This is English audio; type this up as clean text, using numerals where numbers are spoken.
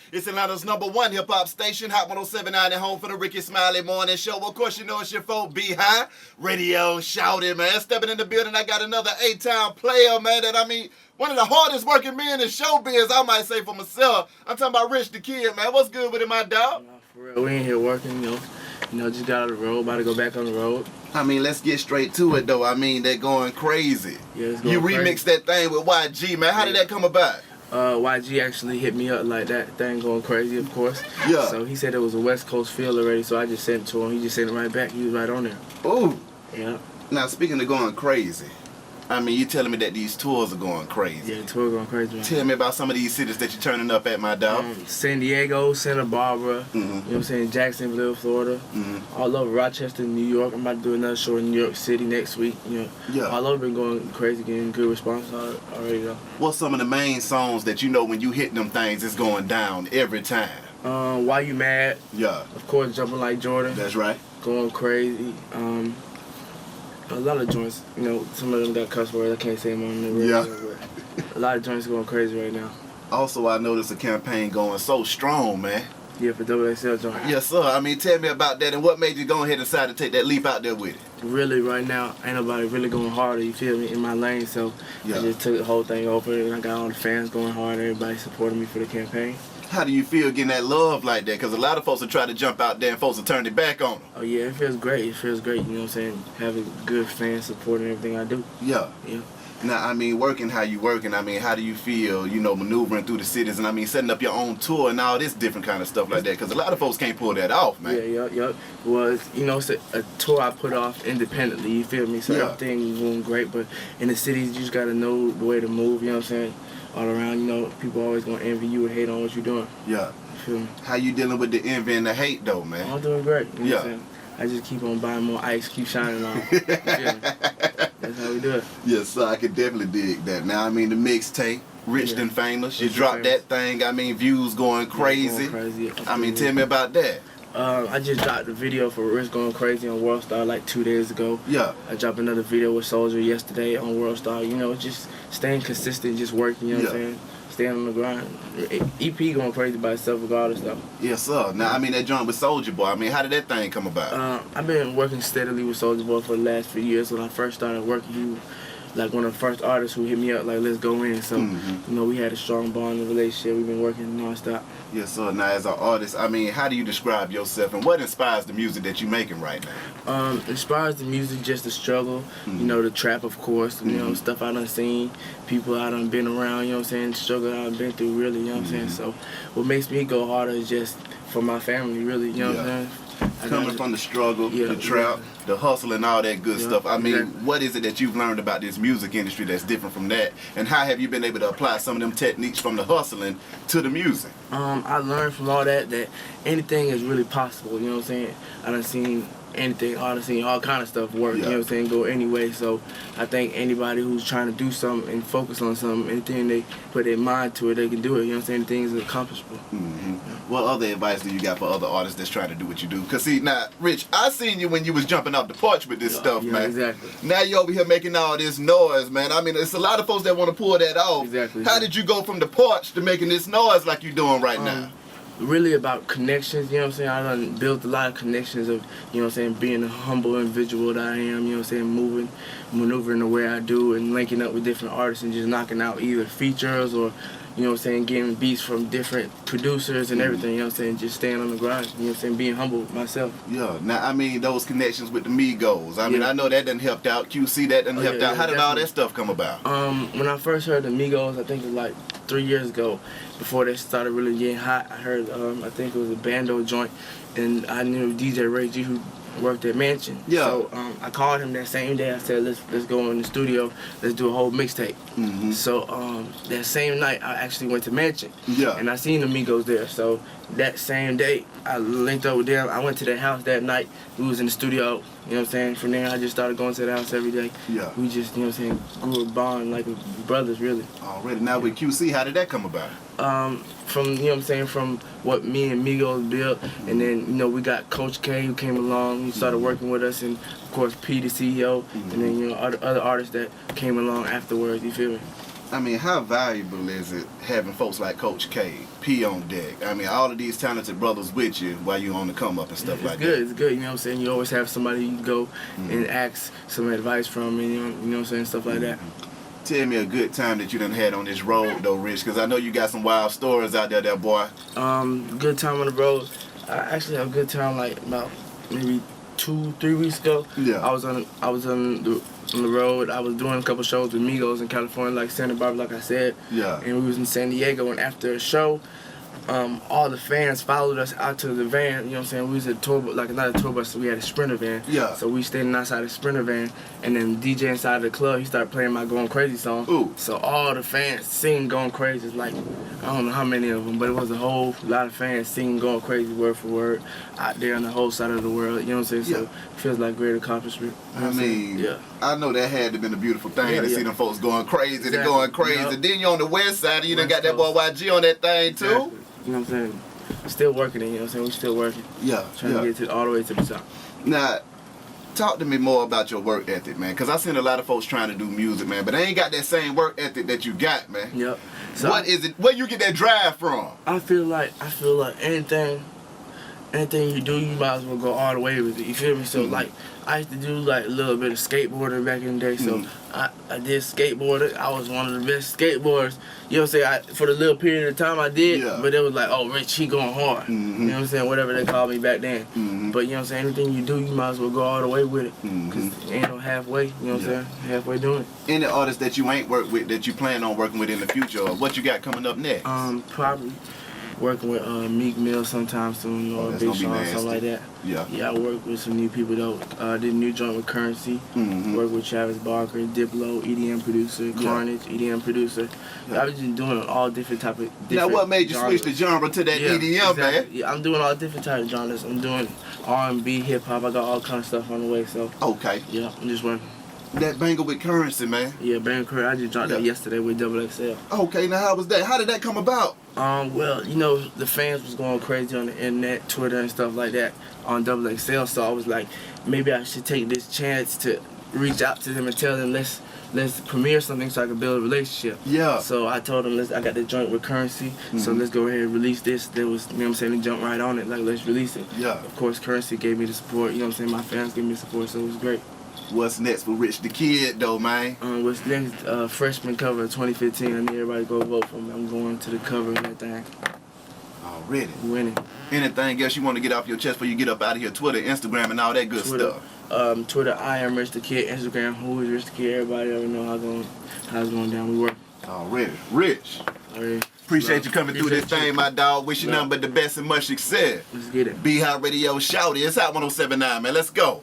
It's Atlanta's #1 hip-hop station, Hot 107.9 at home for the Ricky Smiley Morning Show. Of course, you know it's your folk, Behind Radio, shouting, man. Stepping in the building, I got another A-Town player, man, one of the hardest working men in showbiz, I might say for myself. I'm talking about Rich the Kid, man. What's good with him, my dog? For real, we ain't here working, just got out of the road, about to go back on the road. Let's get straight to it, though. They're going crazy. Yeah, it's going You crazy. remixed that thing with YG, man. How did that come about? YG actually hit me up like that thing going crazy, of course. Yeah. So he said it was a West Coast feel already, so I just sent it to him. He just sent it right back. He was right on there. Ooh. Yeah. Now, speaking of going crazy, you telling me that these tours are going crazy. Yeah, the tour going crazy right Tell me about some of these cities that you're turning up at, my dog. San Diego, Santa Barbara, you know what I'm saying, Jacksonville, Florida, all over Rochester, New York. I'm about to do another show in New York City next week. Yeah. All over been going crazy, getting good response already though. What's some of the main songs that you know when you hit them things, it's going down every time? Why You Mad? Yeah. Of course, Jumping Like Jordan. That's right. Going crazy. A lot of joints, some of them got cuss words. I can't say them on the radio, but a lot of joints going crazy right now. Also, I noticed the campaign going so strong, man. Yeah, for XXL joint. Yes, sir. Tell me about that and what made you go ahead and decide to take that leap out there with it? Really, right now, ain't nobody really going harder, you feel me, in my lane, so Yeah. I just took the whole thing over and I got all the fans going hard, everybody supporting me for the campaign. How do you feel getting that love like that? Because a lot of folks will try to jump out there and folks will turn their back on them. Oh yeah, it feels great, you know what I'm saying, having good fans supporting everything I do. Yeah. Yeah. Now, working how you working, how do you feel, maneuvering through the cities and setting up your own tour and all this different kind of stuff like that? Because a lot of folks can't pull that off, man. Yeah. Well, it's a tour I put off independently, you feel me? So Yeah. everything was going great, but in the cities, you just got to know the way to move, you know what I'm saying? All around, people always going to envy you and hate on what you're doing. Yeah. You feel me? How you dealing with the envy and the hate, though, man? I'm doing great, you know what I'm Yeah. saying? I just keep on buying more ice, keep shining on. You feel me? That's how we do it. Yes, sir, I could definitely dig that. Now, the mixtape, Rich Yeah. and Famous, you Rich and dropped Famous. that thing, views going crazy. Going crazy. Tell me about that. I just dropped the video for Rich Going Crazy on World Star like 2 days ago. Yeah. I dropped another video with Soldier yesterday on World Star. Just staying consistent, just working, you know what I'm saying? Staying on the grind. EP going crazy by itself regardless though. Yes, sir. Now, that joint with Soulja Boy, how did that thing come about? I've been working steadily with Soulja Boy for the last few years. When I first started working, he was like one of the first artists who hit me up like, let's go in. So, we had a strong bond and relationship. We've been working nonstop. Yes, sir. Now, as an artist, how do you describe yourself and what inspires the music that you're making right now? Inspires the music, just the struggle, the trap, of course, stuff I done seen, people I done been around, you know what I'm saying, struggle I done been through, really, you know what I'm saying. So what makes me go harder is just for my family, really, you know what I'm saying. Coming from the struggle, the trap, the hustle and all that good stuff. Exactly. What is it that you've learned about this music industry that's different from that? And how have you been able to apply some of them techniques from the hustling to the music? I learned from all that anything is really possible, you know what I'm saying. I done seen anything, I done seen all kind of stuff work, you know what I'm saying, go anyway. So I think anybody who's trying to do something and focus on something, anything they put their mind to it, they can do it, you know what I'm saying, anything is accomplishable. What other advice do you got for other artists that's trying to do what you do? Because see, now, Rich, I seen you when you was jumping off the porch with this stuff, man. Exactly. Now you over here making all this noise, man. It's a lot of folks that want to pull that off. Exactly. How did you go from the porch to making this noise like you're doing right now? Really about connections, you know what I'm saying? I done built a lot of connections of, you know what I'm saying, being a humble individual that I am, you know what I'm saying, maneuvering the way I do and linking up with different artists and just knocking out either features or, you know what I'm saying, getting beats from different producers and everything, you know what I'm saying, just staying on the grind, you know what I'm saying, being humble with myself. Yeah, now those connections with the Migos, I know that done helped out, QC that done helped out. How did all that stuff come about? When I first heard the Migos, I think it was like 3 years ago, before they started really getting hot, I heard, I think it was a Bando joint, and I knew DJ Ray G who worked at Mansion. Yeah. So I called him that same day. I said, let's go in the studio, let's do a whole mixtape. So that same night, I actually went to Mansion. Yeah. And I seen the Migos there. So that same day, I linked up with them. I went to their house that night. We was in the studio, you know what I'm saying? From there, I just started going to the house every day. Yeah. We just, you know what I'm saying, grew a bond like brothers, really. Already. Now with QC, how did that come about? From, you know what I'm saying, from what me and Migos built, and then, we got Coach K who came along, he started working with us, and of course P, the CEO, and then, other artists that came along afterwards, you feel me? I mean, how valuable is it having folks like Coach K, P on deck? I mean, all of these talented brothers with you while you on the come up and stuff like that. It's good, you know what I'm saying? You always have somebody you can go and ask some advice from, and you know what I'm saying, stuff like that. Tell me a good time that you done had on this road, though, Rich, because I know you got some wild stories out there, boy. Good time on the road. I actually had a good time like about maybe 2-3 weeks ago. Yeah. I was on the road. I was doing a couple shows with Migos in California, like Santa Barbara, like I said. Yeah. And we was in San Diego, and after a show, all the fans followed us out to the van. You know what I'm saying? We was at a tour, like not a tour bus, so we had a Sprinter van. Yeah. So we standing outside the Sprinter van, and then DJ inside the club, he started playing my Goin Crazy song. Ooh. So all the fans sing Goin Crazy. It's like, I don't know how many of them, but it was a whole lot of fans singing Goin Crazy word for word out there on the whole side of the world. You know what I'm saying? So it feels like great accomplishment. You know I mean, yeah. I know that had to have been a beautiful thing to see them folks going crazy. Exactly. They're going crazy. Yep. Then you're on the west side, and you done West got that boy YG on that thing, too. Exactly. You know what I'm saying? Still working it, you know what I'm saying? We still working. Yeah. Trying to get all the way to the top. Now, talk to me more about your work ethic, man, because I seen a lot of folks trying to do music, man, but they ain't got that same work ethic that you got, man. Yep. So What is it? Where you get that drive from? I feel like anything you do, you might as well go all the way with it. You feel me? So like I used to do like a little bit of skateboarding back in the day. So I did skateboarding. I was one of the best skateboarders. You know what I'm saying? For the little period of time I did, but it was like, oh, Rich, he going hard. You know what I'm saying? Whatever they called me back then. But you know what I'm saying? Anything you do, you might as well go all the way with it. Because ain't no halfway. You know what I'm saying? Halfway doing it. Any artists that you ain't worked with that you plan on working with in the future, or what you got coming up next? Probably working with Meek Mill sometime soon, or Big Sean, something like that. Yeah, I work with some new people though. Did a new joint with Currency. Worked with Travis Barker, Diplo, EDM producer, Carnage, EDM producer. I've been doing all different type of Now, what made you genres. switch the genre to that EDM, man? Yeah, I'm doing all different type of genres. I'm doing R&B, hip hop. I got all kind of stuff on the way. So yeah, I'm just working. That banger with Currency, man. Yeah, Banger Curry. I just dropped that yesterday with XXL. Okay, now how was that? How did that come about? Well, you know, the fans was going crazy on the internet, Twitter and stuff like that on XXL, so I was like, maybe I should take this chance to reach out to them and tell them let's premiere something so I can build a relationship. Yeah. So I told them I got the joint with Currency, so let's go ahead and release this. There was, you know what I'm saying, they jumped right on it, like let's release it. Yeah. Of course, Currency gave me the support, you know what I'm saying, my fans gave me the support, so it was great. What's next for Rich the Kid, though, man? What's next? Freshman cover of 2015. I need everybody to go vote for me. I'm going to the cover of that thing. Already. Winning. Anything else you want to get off your chest before you get up out of here? Twitter, Instagram, and all that good stuff. Twitter, I am Rich the Kid. Instagram, who is Rich the Kid? Everybody already know how it's going down. We work. Already. Rich. Already. Appreciate you coming through this thing, my dog. Wish you nothing but the best and much success. Let's get it. Be High Radio, shout it. It's Hot 107.9, man. Let's go.